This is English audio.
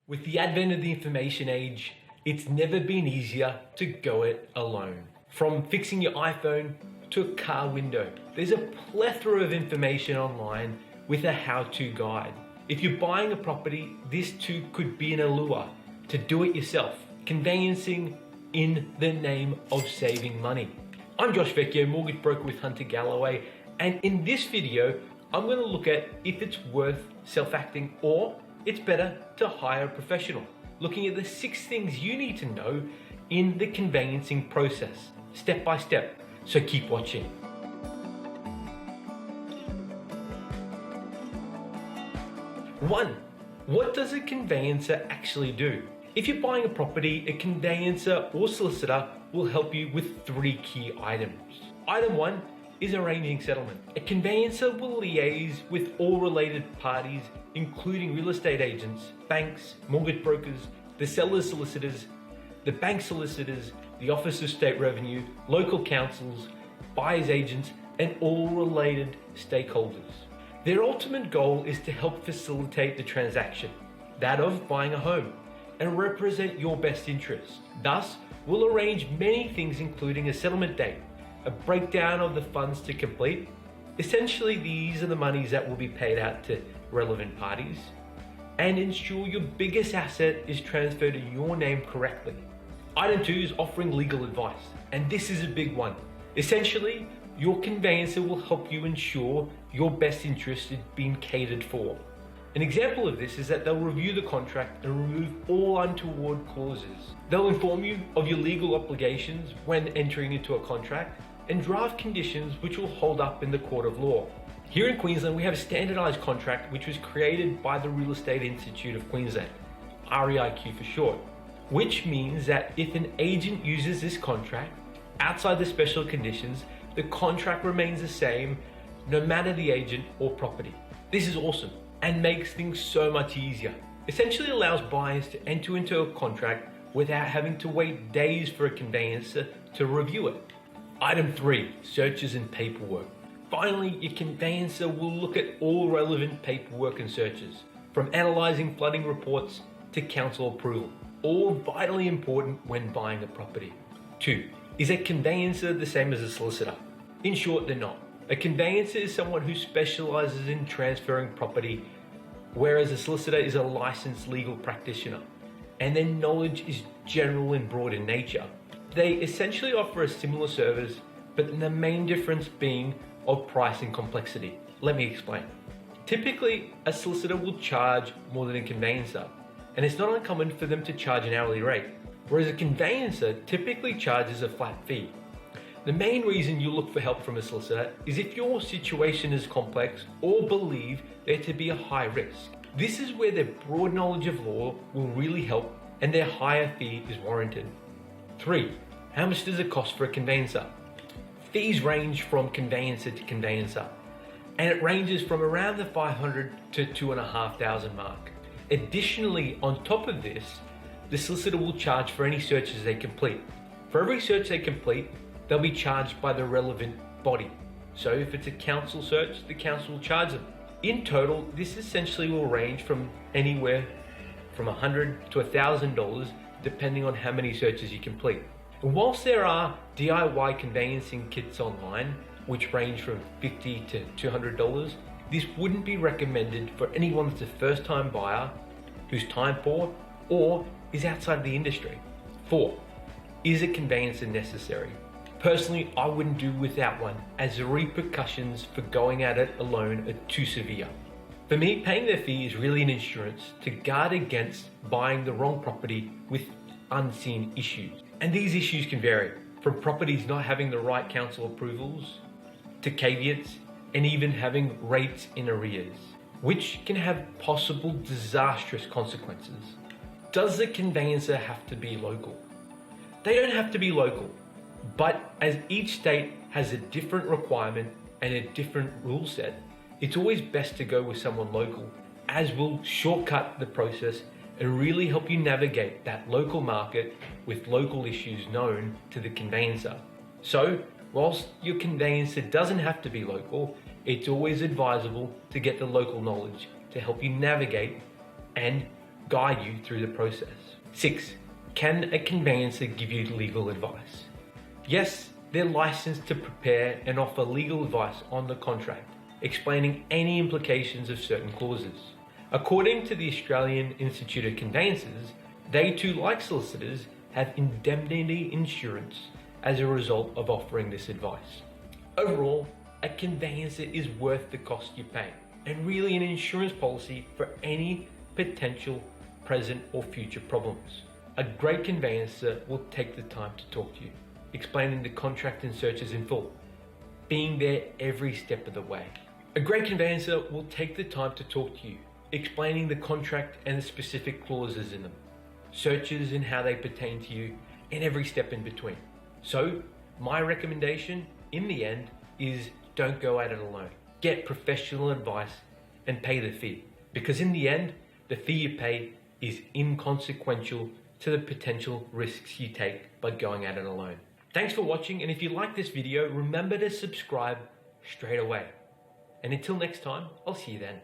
With the advent of the information age, it's never been easier to go it alone. From fixing your iPhone to a car window, there's a plethora of information online with a how-to guide. If you're buying a property, this too could be an allure to do it yourself, conveyancing in the name of saving money. I'm Josh Vecchio, mortgage broker with Hunter Galloway, and in this video, I'm going to look at if it's worth self-acting or it's better to hire a professional, looking at the 6 things you need to know in the conveyancing process, step by step. So keep watching. 1. What does a conveyancer actually do? If you're buying a property, a conveyancer or solicitor will help you with 3 key items. Item 1 is arranging settlement. A conveyancer will liaise with all related parties, including real estate agents, banks, mortgage brokers, the seller's solicitors, the bank solicitors, the Office of State Revenue, local councils, buyer's agents, and all related stakeholders. Their ultimate goal is to help facilitate the transaction, that of buying a home, and represent your best interest. Thus, we'll arrange many things including a settlement date, a breakdown of the funds to complete. Essentially, these are the monies that will be paid out to relevant parties, and ensure your biggest asset is transferred to your name correctly. Item 2 is offering legal advice, and this is a big one. Essentially, your conveyancer will help you ensure your best interest is being catered for. An example of this is that they'll review the contract and remove all untoward clauses. They'll inform you of your legal obligations when entering into a contract and draft conditions which will hold up in the court of law. Here in Queensland, we have a standardised contract which was created by the Real Estate Institute of Queensland, REIQ for short, which means that if an agent uses this contract outside the special conditions, the contract remains the same no matter the agent or property. This is awesome and makes things so much easier. Essentially allows buyers to enter into a contract without having to wait days for a conveyancer to review it. Item 3, searches and paperwork. Finally, your conveyancer will look at all relevant paperwork and searches, from analysing flooding reports to council approval, all vitally important when buying a property. 2, is a conveyancer the same as a solicitor? In short, they're not. A conveyancer is someone who specialises in transferring property, whereas a solicitor is a licensed legal practitioner, and their knowledge is general and broad in nature. They essentially offer a similar service, but the main difference being of price and complexity. Let me explain. Typically, a solicitor will charge more than a conveyancer, and it's not uncommon for them to charge an hourly rate, whereas a conveyancer typically charges a flat fee. The main reason you look for help from a solicitor is if your situation is complex or believe there to be a high risk. This is where their broad knowledge of law will really help and their higher fee is warranted. 3. How much does it cost for a conveyancer? Fees range from conveyancer to conveyancer, and it ranges from around the $500 to $2,500 mark. Additionally, on top of this, the solicitor will charge for any searches they complete. For every search they complete, they'll be charged by the relevant body. So if it's a council search, the council will charge them. In total, this essentially will range from anywhere from $100 to $1,000 depending on how many searches you complete. And whilst there are DIY conveyancing kits online, which range from $50 to $200, this wouldn't be recommended for anyone that's a first-time buyer, who's time poor, or is outside the industry. 4. Is a conveyancer necessary? Personally, I wouldn't do without one, as the repercussions for going at it alone are too severe. For me, paying their fee is really an insurance to guard against buying the wrong property with unseen issues. And these issues can vary, from properties not having the right council approvals, to caveats, and even having rates in arrears, which can have possible disastrous consequences. Does the conveyancer have to be local? They don't have to be local, but as each state has a different requirement and a different rule set, it's always best to go with someone local, as will shortcut the process and really help you navigate that local market with local issues known to the conveyancer. So, whilst your conveyancer doesn't have to be local, it's always advisable to get the local knowledge to help you navigate and guide you through the process. 6. Can a conveyancer give you legal advice? Yes, they're licensed to prepare and offer legal advice on the contract, explaining any implications of certain clauses. According to the Australian Institute of Conveyancers, they too, like solicitors, have indemnity insurance as a result of offering this advice. Overall, a conveyancer is worth the cost you pay, and really an insurance policy for any potential present or future problems. A great conveyancer will take the time to talk to you, explaining the contract and searches in full, being there every step of the way. A great conveyancer will take the time to talk to you, explaining the contract and the specific clauses in them, searches and how they pertain to you, and every step in between. So, my recommendation, in the end, is don't go at it alone. Get professional advice and pay the fee, because in the end, the fee you pay is inconsequential to the potential risks you take by going at it alone. Thanks for watching, and if you like this video, remember to subscribe straight away. And until next time, I'll see you then.